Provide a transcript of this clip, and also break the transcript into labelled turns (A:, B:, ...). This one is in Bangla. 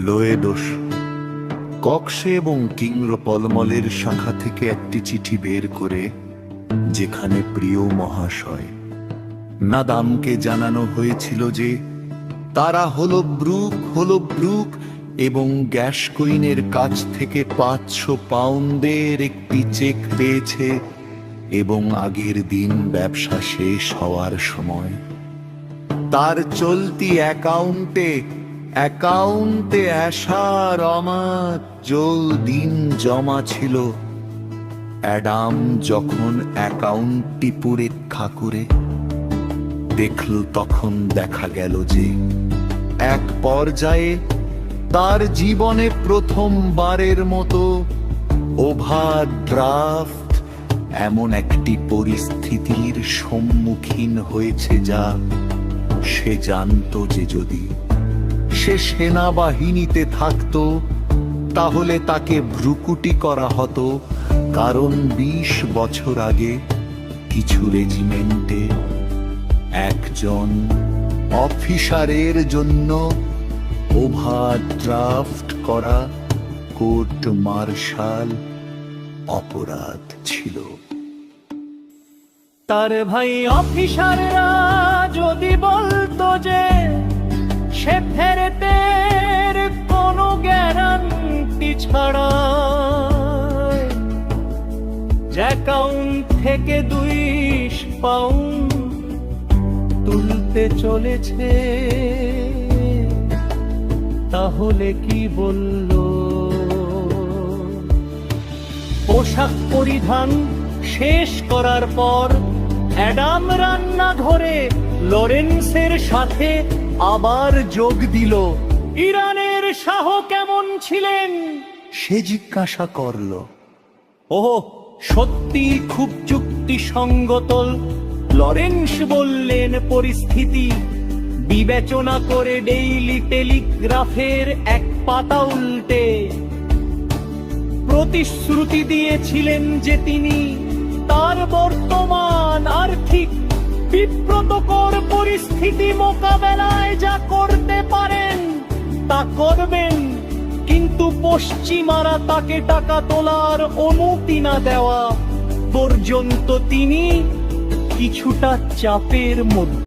A: লোয়েডোস কক্সে এবং কিংরপলমলের শাখা থেকে একটি চিঠি বের করে, যেখানে প্রিয় মহাশয় নাদামকে জানানো হয়েছিল যে তারা হলো ব্রুক এবং গ্যাসকোইনের কাছ থেকে 500 পাউন্ডের একটি চেক পেয়েছে এবং আগের দিন ব্যবসা শেষ হওয়ার সময় তার চলতি অ্যাকাউন্টে আসার দিন জমা ছিল। অ্যাডাম যখন অ্যাকাউন্টটি পরীক্ষা করে দেখল, তখন দেখা গেল যে এক পর্যায়ে তার জীবনে প্রথমবারের মতো ওভারড্রাফট এমন একটি পরিস্থিতির সম্মুখীন হয়েছে যা সে জানত যে যদি সে সেনাবাহিনীতে থাকতো তাহলে তাকে ভ্রুকুটি করা হতো, কারণ 20 বছর আগে কিছু রেজিমেন্টে একজন অফিসারের জন্য ওভারড্রাফট করা কোর্ট মার্শাল অপরাধ ছিল।
B: তার ভাই অফিসাররা যদি বলতো যে সে ফেরতের কোনো গ্যারান্টি ছাড়া অ্যাকাউন্ট থেকে 2 পাউন্ড তুলতে চলেছে, তাহলে কি বলল? পোশাক পরিধান শেষ করার পর অ্যাডাম রান্নাঘরে লরেন্সের সাথে আবার যোগ দিল। ইরানের শাহ কেমন ছিলেন
A: সে জিজ্ঞাসা করল।
B: ওহ, সত্যি খুব যুক্তিসঙ্গত, লরেন্স বললেন। পরিস্থিতি বিবেচনা করে ডেইলি টেলিগ্রাফের এক পাতা উল্টে প্রতিশ্রুতি দিয়েছিলেন যে তিনি তার বর্তমান আর্থিক বিব্রতকর পরিস্থিতি মোকাবেলায় যা করতে পারেন তা করবেন, কিন্তু পশ্চিমারা তাকে টাকা তোলার অনুমতি না দেওয়া পর্যন্ত তিনি কিছুটা চাপের মধ্যে